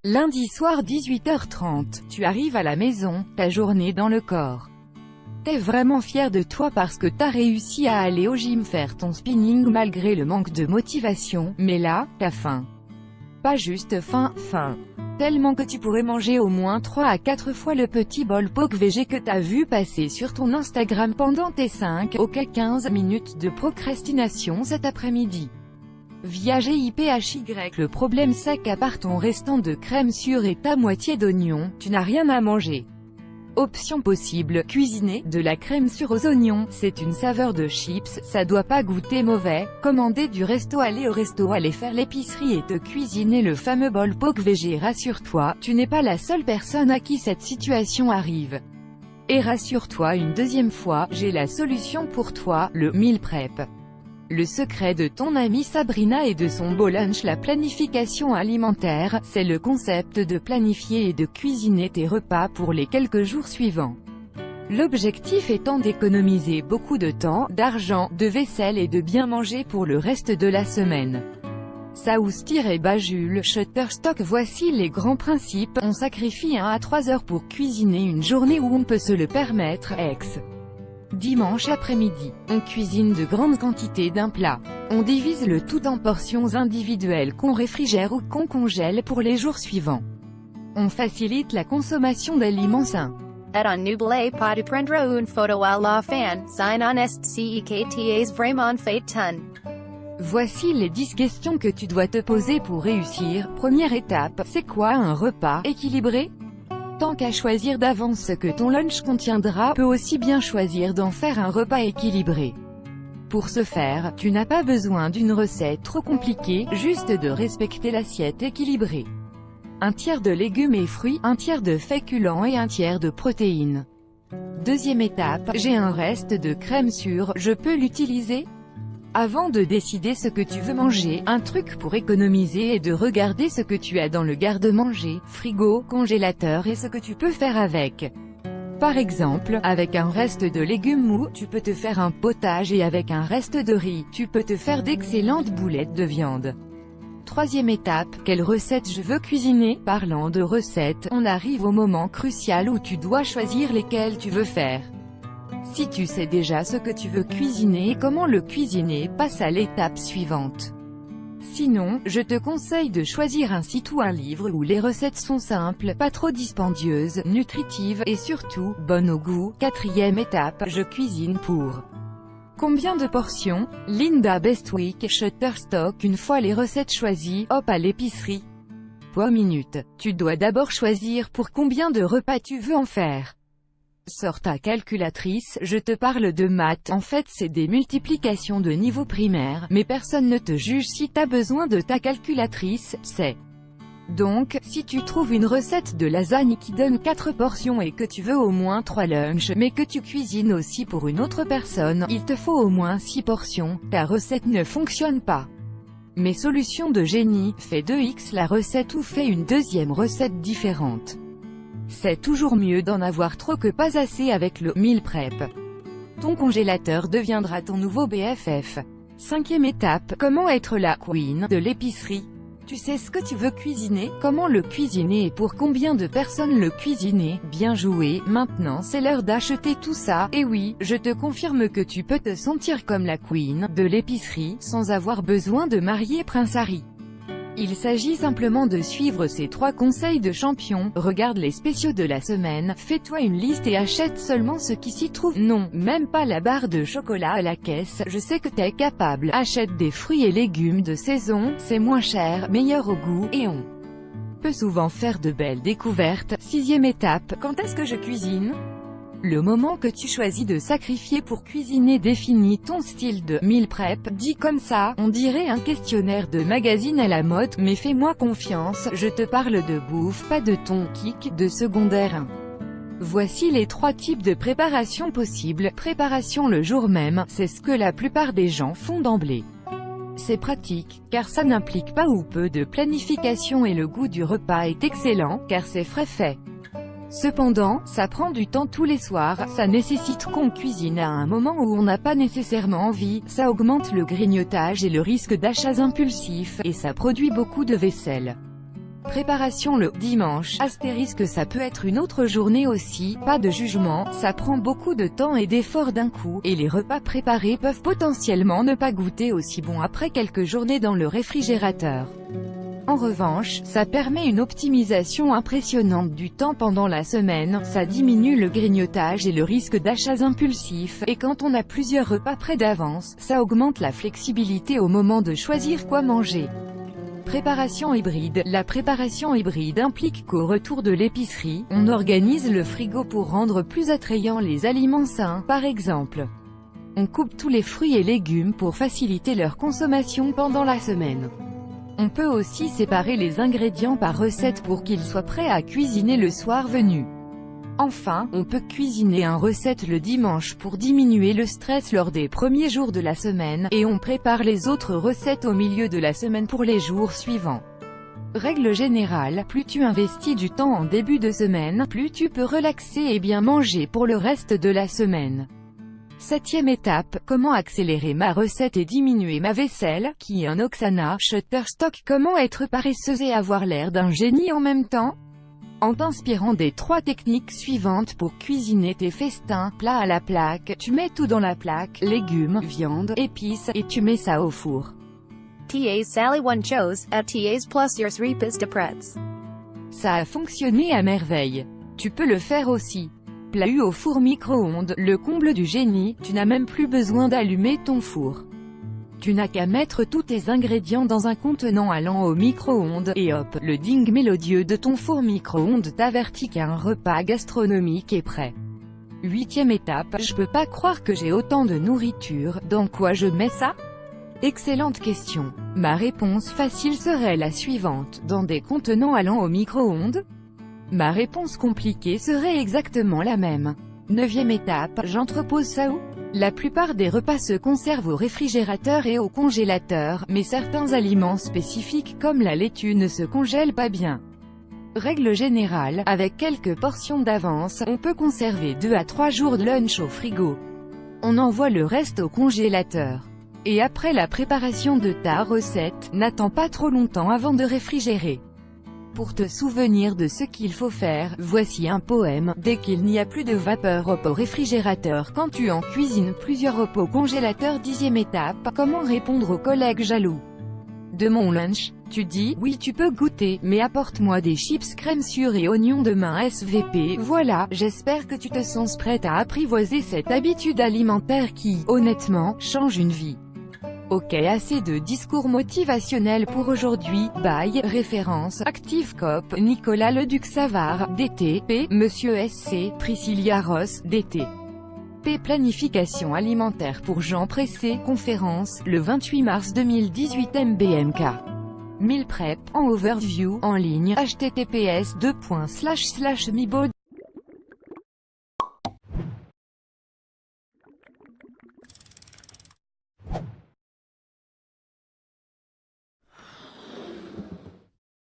Lundi soir 18h30, tu arrives à la maison, ta journée dans le corps. T'es vraiment fier de toi parce que t'as réussi à aller au gym faire ton spinning malgré le manque de motivation, mais là, t'as faim. Pas juste faim. Tellement que tu pourrais manger au moins 3 à 4 fois le petit bol poke végé que t'as vu passer sur ton Instagram pendant tes 5 ou 15 minutes de procrastination cet après-midi. Via GIPHY, le problème c'est qu'à part ton restant de crème sûre et ta moitié d'oignon, tu n'as rien à manger. Option possible, cuisiner de la crème sûre aux oignons, c'est une saveur de chips, ça doit pas goûter mauvais. Commander du resto, aller au resto, aller faire l'épicerie et te cuisiner le fameux bol poke végé. Rassure-toi, tu n'es pas la seule personne à qui cette situation arrive. Et rassure-toi une deuxième fois, j'ai la solution pour toi, le meal prep. Le secret de ton amie Sabrina et de son beau lunch. La planification alimentaire, c'est le concept de planifier et de cuisiner tes repas pour les quelques jours suivants. L'objectif étant d'économiser beaucoup de temps, d'argent, de vaisselle et de bien manger pour le reste de la semaine. Saous-Jules, Shutterstock. Voici les grands principes. On sacrifie 1 à 3 heures pour cuisiner une journée où on peut se le permettre. Dimanche après-midi, on cuisine de grandes quantités d'un plat. On divise le tout en portions individuelles qu'on réfrigère ou qu'on congèle pour les jours suivants. On facilite la consommation d'aliments sains. On n'oublie pas de prendre une photo à la fin, sign on STEKTAs vraiment fait ton. Voici les 10 questions que tu dois te poser pour réussir. Première étape, c'est quoi un repas équilibré? Tant qu'à choisir d'avance ce que ton lunch contiendra, peut aussi bien choisir d'en faire un repas équilibré. Pour ce faire, tu n'as pas besoin d'une recette trop compliquée, juste de respecter l'assiette équilibrée. 1 tiers de légumes et fruits, 1 tiers de féculents et 1 tiers de protéines. Deuxième étape, j'ai un reste de crème sûre, je peux l'utiliser? Avant de décider ce que tu veux manger, un truc pour économiser est de regarder ce que tu as dans le garde-manger, frigo, congélateur et ce que tu peux faire avec. Par exemple, avec un reste de légumes mous, tu peux te faire un potage et avec un reste de riz, tu peux te faire d'excellentes boulettes de viande. Troisième étape, quelle recette je veux cuisiner? Parlant de recettes, on arrive au moment crucial où tu dois choisir lesquelles tu veux faire. Si tu sais déjà ce que tu veux cuisiner et comment le cuisiner, passe à l'étape suivante. Sinon, je te conseille de choisir un site ou un livre où les recettes sont simples, pas trop dispendieuses, nutritives, et surtout, bonnes au goût. Quatrième étape, je cuisine pour. Combien de portions? Linda Bestwick, Shutterstock. Une fois les recettes choisies, hop à l'épicerie. Minute. Tu dois d'abord choisir pour combien de repas tu veux en faire. Sors ta calculatrice, je te parle de maths, en fait c'est des multiplications de niveau primaire, mais personne ne te juge si t'as besoin de ta calculatrice, c'est. Donc, si tu trouves une recette de lasagne qui donne 4 portions et que tu veux au moins 3 lunchs, mais que tu cuisines aussi pour une autre personne, il te faut au moins 6 portions, ta recette ne fonctionne pas. Mes solutions de génie, fais 2x la recette ou fais une deuxième recette différente. C'est toujours mieux d'en avoir trop que pas assez avec le meal prep. Ton congélateur deviendra ton nouveau BFF. Cinquième étape, comment être la queen de l'épicerie? Tu sais ce que tu veux cuisiner, comment le cuisiner et pour combien de personnes le cuisiner? Bien joué, maintenant c'est l'heure d'acheter tout ça, et oui, je te confirme que tu peux te sentir comme la queen de l'épicerie, sans avoir besoin de marier Prince Harry. Il s'agit simplement de suivre ces 3 conseils de champion. Regarde les spéciaux de la semaine, fais-toi une liste et achète seulement ce qui s'y trouve. Non, même pas la barre de chocolat à la caisse, je sais que t'es capable. Achète des fruits et légumes de saison, c'est moins cher, meilleur au goût, et on peut souvent faire de belles découvertes. Sixième étape, quand est-ce que je cuisine? Le moment que tu choisis de sacrifier pour cuisiner définit ton style de meal prep. Dit comme ça, on dirait un questionnaire de magazine à la mode, mais fais-moi confiance, je te parle de bouffe, pas de ton kick de secondaire. Voici les 3 types de préparation possibles. Préparation le jour même, c'est ce que la plupart des gens font d'emblée. C'est pratique, car ça n'implique pas ou peu de planification et le goût du repas est excellent, car c'est frais fait. Cependant, ça prend du temps tous les soirs, ça nécessite qu'on cuisine à un moment où on n'a pas nécessairement envie, ça augmente le grignotage et le risque d'achats impulsifs, et ça produit beaucoup de vaisselle. Préparation le dimanche, astérisque ça peut être une autre journée aussi, pas de jugement, ça prend beaucoup de temps et d'efforts d'un coup, et les repas préparés peuvent potentiellement ne pas goûter aussi bon après quelques journées dans le réfrigérateur. En revanche, ça permet une optimisation impressionnante du temps pendant la semaine, ça diminue le grignotage et le risque d'achats impulsifs, et quand on a plusieurs repas prêts d'avance, ça augmente la flexibilité au moment de choisir quoi manger. Préparation hybride. La préparation hybride implique qu'au retour de l'épicerie, on organise le frigo pour rendre plus attrayants les aliments sains, par exemple. On coupe tous les fruits et légumes pour faciliter leur consommation pendant la semaine. On peut aussi séparer les ingrédients par recette pour qu'ils soient prêts à cuisiner le soir venu. Enfin, on peut cuisiner une recette le dimanche pour diminuer le stress lors des premiers jours de la semaine, et on prépare les autres recettes au milieu de la semaine pour les jours suivants. Règle générale, plus tu investis du temps en début de semaine, plus tu peux relaxer et bien manger pour le reste de la semaine. 7e étape, comment accélérer ma recette et diminuer ma vaisselle, qui est un Oksana, Shutterstock. Comment être paresseuse et avoir l'air d'un génie en même temps? En t'inspirant des 3 techniques suivantes pour cuisiner tes festins, plats à la plaque, tu mets tout dans la plaque, légumes, viande, épices, et tu mets ça au four. TA's Sally One chose, at TA's plus yours repis de prets. Ça a fonctionné à merveille. Tu peux le faire aussi. Plat au four micro-ondes, le comble du génie, tu n'as même plus besoin d'allumer ton four. Tu n'as qu'à mettre tous tes ingrédients dans un contenant allant au micro-ondes, et hop, le ding mélodieux de ton four micro-ondes t'avertit qu'un repas gastronomique est prêt. 8e étape, je peux pas croire que j'ai autant de nourriture, dans quoi je mets ça? Excellente question. Ma réponse facile serait la suivante, dans des contenants allant au micro-ondes? Ma réponse compliquée serait exactement la même. 9e étape, j'entrepose ça où? La plupart des repas se conservent au réfrigérateur et au congélateur, mais certains aliments spécifiques comme la laitue ne se congèlent pas bien. Règle générale, avec quelques portions d'avance, on peut conserver 2 à 3 jours de lunch au frigo. On envoie le reste au congélateur. Et après la préparation de ta recette, n'attends pas trop longtemps avant de réfrigérer. Pour te souvenir de ce qu'il faut faire, voici un poème. Dès qu'il n'y a plus de vapeur au réfrigérateur quand tu en cuisines plusieurs repas au congélateur. 10e étape, comment répondre aux collègues jaloux? De mon lunch, tu dis, oui tu peux goûter, mais apporte-moi des chips crème sûre et oignons demain SVP. Voilà, j'espère que tu te sens prête à apprivoiser cette habitude alimentaire qui, honnêtement, change une vie. Ok, assez de discours motivationnels pour aujourd'hui. Bye. Référence, Active Cop, Nicolas Leduc-Savard, DTP, Monsieur SC, Priscilla Ross, DTP. Planification alimentaire pour gens pressés. Conférence, le 28 mars 2018 MBMK. Meal Prep, en overview, en ligne, https://mibo